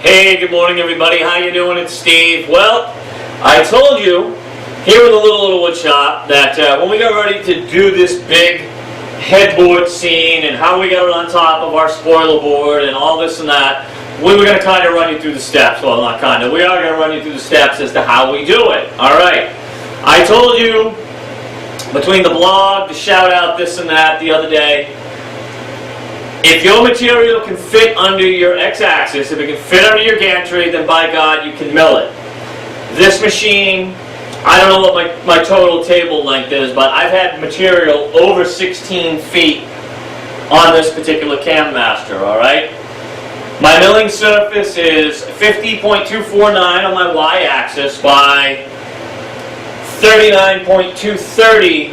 Hey, good morning everybody. How you doing? It's Steve. Well, I told you here in the Little Wood Shop that when we got ready to do this big headboard scene and how we got it on top of our spoiler board and all this and that, we were going to kind of run you through the steps. Well, not kind of. We are going to run you through the steps as to how we do it. All right. I told you between the blog, the shout out, this and that the other day, if your material can fit under your x-axis, if it can fit under your gantry, then by God, you can mill it. This machine, I don't know what my total table length is, but I've had material over 16 feet on this particular Cam Master, all right? My milling surface is 50.249 on my y-axis by 39.230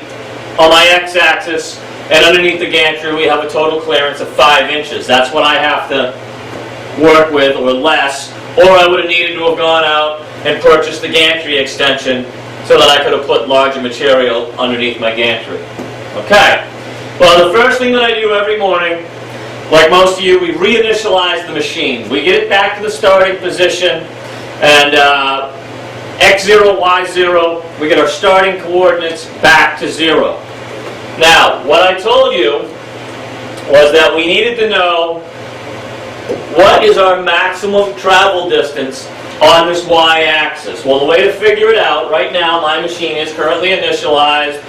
on my x-axis. And underneath the gantry, we have a total clearance of 5 inches. That's what I have to work with, or less, or I would have needed to have gone out and purchased the gantry extension so that I could have put larger material underneath my gantry. Okay. Well, the first thing that I do every morning, like most of you, we reinitialize the machine. We get it back to the starting position, and X0, Y0, we get our starting coordinates back to 0. Now, what I told you was that we needed to know what is our maximum travel distance on this y-axis. Well, the way to figure it out, right now my machine is currently initialized.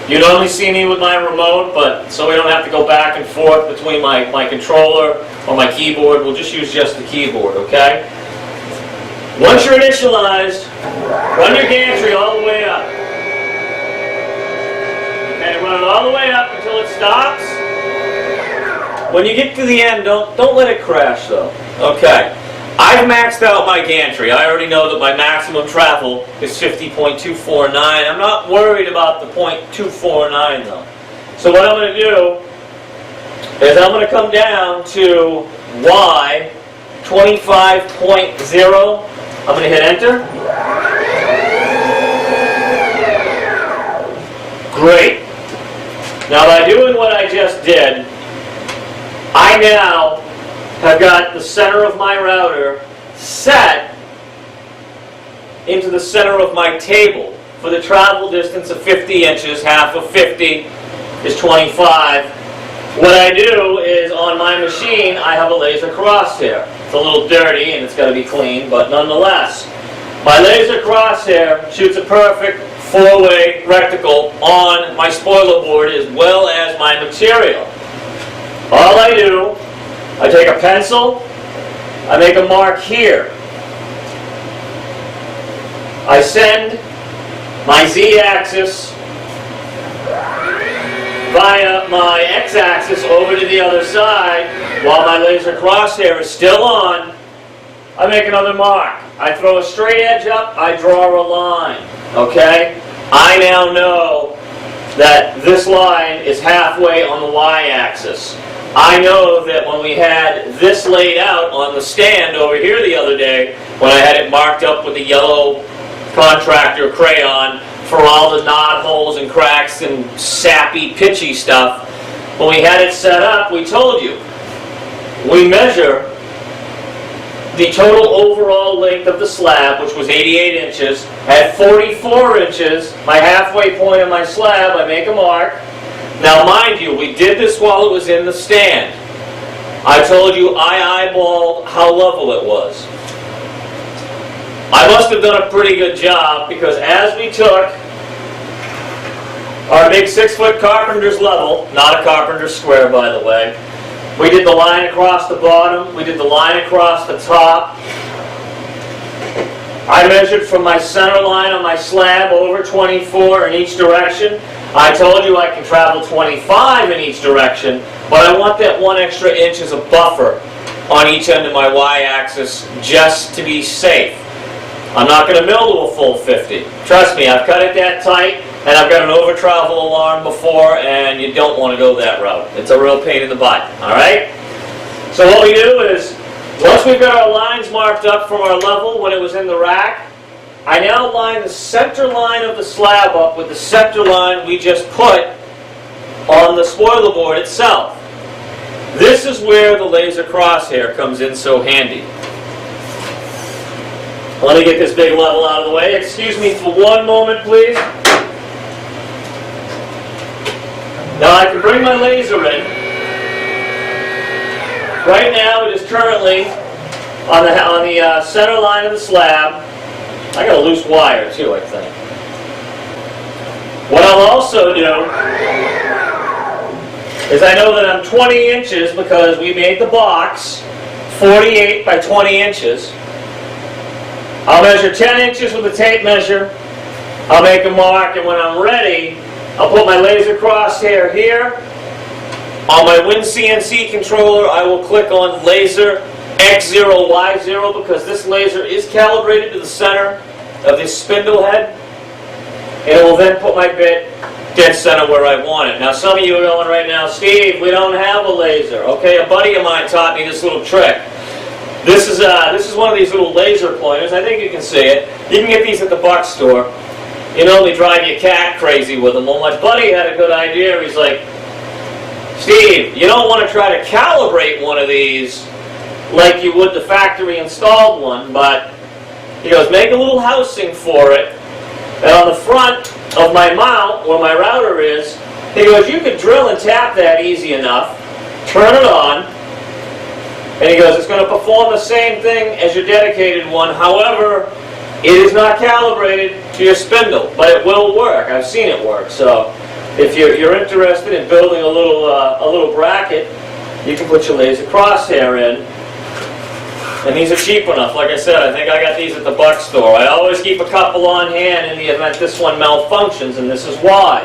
You'd only see me with my remote, but so we don't have to go back and forth between my controller or my keyboard, we'll just use just the keyboard, okay? Once you're initialized, run your gantry all the way up. And run it all the way up until it stops. When you get to the end, don't let it crash though. Okay. I've maxed out my gantry. I already know that my maximum travel is 50.249. I'm not worried about the .249 though. So what I'm going to do is I'm going to come down to Y 25.0. I'm going to hit enter. Great. Now by doing what I just did, I now have got the center of my router set into the center of my table for the travel distance of 50 inches. Half of 50 is 25. What I do is on my machine I have a laser crosshair. It's a little dirty and it's got to be clean, but nonetheless, my laser crosshair shoots a perfect 4-way reticle on my spoiler board as well as my material. All I do, I take a pencil, I make a mark here. I send my z-axis via my x-axis over to the other side while my laser crosshair is still on. I make another mark. I throw a straight edge up, I draw a line. Okay? I now know that this line is halfway on the y-axis. I know that when we had this laid out on the stand over here the other day, when I had it marked up with the yellow contractor crayon for all the knot holes and cracks and sappy, pitchy stuff, when we had it set up, we told you, we measure the total overall length of the slab, which was 88 inches, at 44 inches, my halfway point of my slab, I make a mark. Now mind you, we did this while it was in the stand. I told you I eyeballed how level it was. I must have done a pretty good job because as we took our big 6-foot carpenter's level, not a carpenter's square by the way, we did the line across the bottom, we did the line across the top. I measured from my center line on my slab over 24 in each direction. I told you I can travel 25 in each direction, but I want that 1 extra inch as a buffer on each end of my y-axis just to be safe. I'm not going to mill to a full 50. Trust me, I've cut it that tight, and I've got an over-travel alarm before, and you don't want to go that route. It's a real pain in the butt, all right? So what we do is, once we've got our lines marked up from our level when it was in the rack, I now line the center line of the slab up with the center line we just put on the spoiler board itself. This is where the laser crosshair comes in so handy. Let me get this big level out of the way. Excuse me for one moment, please. Now I can bring my laser in. Right now it is currently on the center line of the slab. I got a loose wire too, I think. What I'll also do is I know that I'm 20 inches because we made the box 48 by 20 inches. I'll measure 10 inches with a tape measure. I'll make a mark, and when I'm ready, I'll put my laser crosshair here. On my Win CNC controller, I will click on laser X0, Y0 because this laser is calibrated to the center of this spindle head. And it will then put my bit dead center where I want it. Now some of you are going right now, Steve, we don't have a laser. Okay, a buddy of mine taught me this little trick. This is one of these little laser pointers. I think you can see it. You can get these at the buck store. You normally drive your cat crazy with them. Well, my buddy had a good idea. He's like, Steve, you don't want to try to calibrate one of these like you would the factory installed one, but he goes, make a little housing for it. And on the front of my mount, where my router is, he goes, you could drill and tap that easy enough, turn it on, and he goes, it's going to perform the same thing as your dedicated one. However, it is not calibrated to your spindle, but it will work. I've seen it work. So if you're interested in building a little bracket, you can put your laser crosshair in. And these are cheap enough. Like I said, I think I got these at the buck store. I always keep a couple on hand in the event this one malfunctions, and this is why.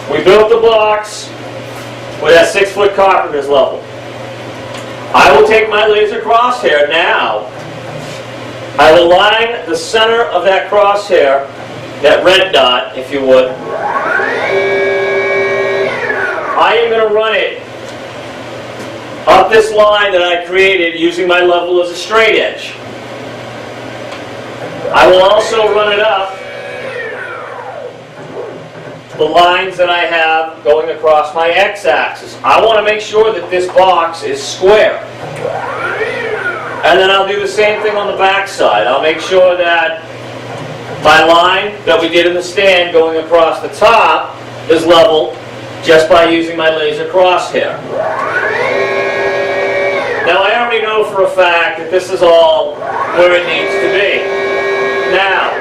We built the box with that 6-foot carpenter's level. I will take my laser crosshair now. I will line the center of that crosshair, that red dot, if you would. I am going to run it up this line that I created using my level as a straight edge. I will also run it up the lines that I have going across my x-axis. I want to make sure that this box is square. And then I'll do the same thing on the back side. I'll make sure that my line that we did in the stand going across the top is level just by using my laser crosshair. Now I already know for a fact that this is all where it needs to be. Now,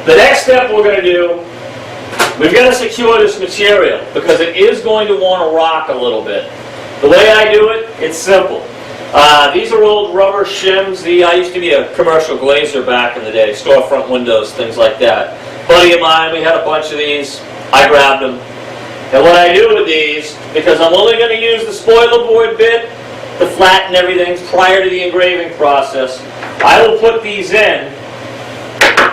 the next step we're going to do, we've got to secure this material because it is going to want to rock a little bit. The way I do it, it's simple. These are old rubber shims. I used to be a commercial glazer back in the day, storefront windows, things like that. Buddy of mine, we had a bunch of these. I grabbed them. And what I do with these, because I'm only going to use the spoiler board bit to flatten everything prior to the engraving process, I will put these in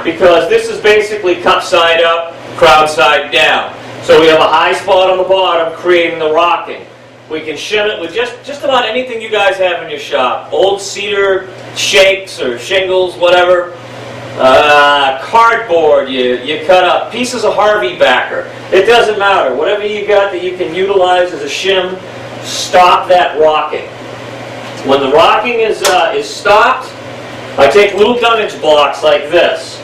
because this is basically cup side up, crowd side down. So we have a high spot on the bottom creating the rocking. We can shim it with just about anything you guys have in your shop. Old cedar shakes or shingles, whatever. Cardboard you cut up. Pieces of Harvey backer. It doesn't matter. Whatever you got that you can utilize as a shim, stop that rocking. When the rocking is stopped, I take little dunnage blocks like this.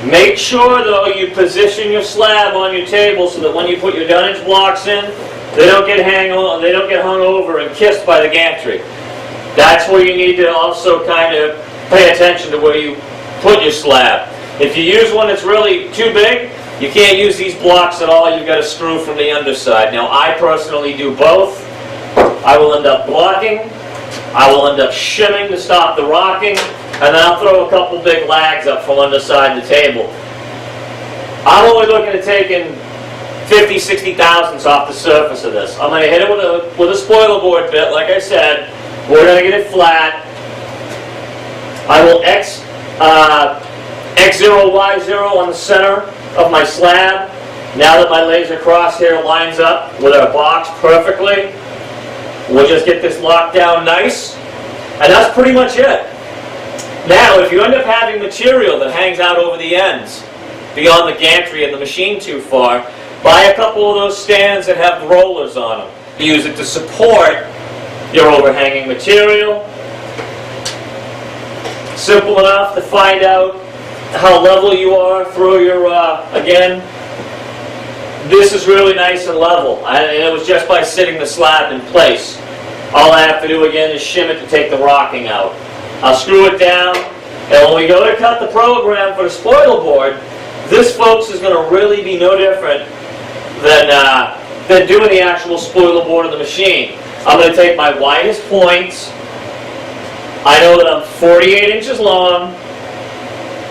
Make sure, though, you position your slab on your table so that when you put your dunnage blocks in, they don't get hung over and kissed by the gantry. That's where you need to also kind of pay attention to where you put your slab. If you use one that's really too big, you can't use these blocks at all. You've got to screw from the underside. Now, I personally do both. I will end up blocking. I will end up shimming to stop the rocking. And then I'll throw a couple big lags up from underside the table. I'm only looking at taking 50, 60 thousandths off the surface of this. I'm going to hit it with a spoiler board bit, like I said. We're going to get it flat. I will X0, Y0 on the center of my slab. Now that my laser crosshair lines up with our box perfectly, we'll just get this locked down nice. And that's pretty much it. Now, if you end up having material that hangs out over the ends, beyond the gantry and the machine too far, buy a couple of those stands that have rollers on them. Use it to support your overhanging material. Simple enough to find out how level you are through your, again, this is really nice and level. And it was just by sitting the slab in place. All I have to do again is shim it to take the rocking out. I'll screw it down, and when we go to cut the program for the spoil board, this, folks, is going to really be no different than doing the actual spoiler board of the machine. I'm going to take my widest points. I know that I'm 48 inches long,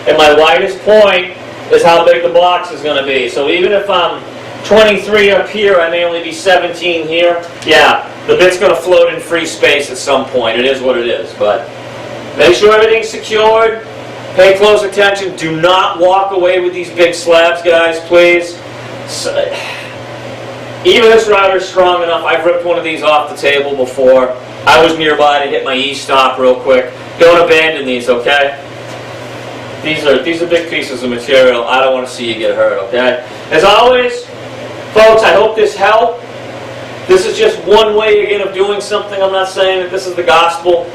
and my widest point is how big the box is going to be. So even if I'm 23 up here, I may only be 17 here. Yeah, the bit's going to float in free space at some point. It is what it is. But make sure everything's secured. Pay close attention. Do not walk away with these big slabs, guys, please. Even this router is strong enough. I've ripped one of these off the table before. I was nearby to hit my E-stop real quick. Don't abandon these, okay? These are big pieces of material. I don't want to see you get hurt, okay? As always, folks, I hope this helped. This is just one way, again, of doing something. I'm not saying that this is the gospel,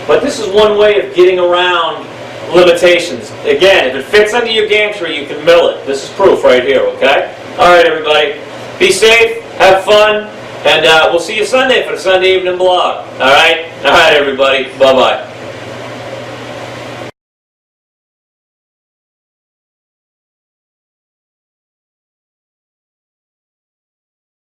but this is one way of getting around limitations. Again, if it fits under your gantry, you can mill it. This is proof right here, okay? All right, everybody. Be safe, have fun, and we'll see you Sunday for the Sunday evening blog. All right? All right, everybody. Bye-bye.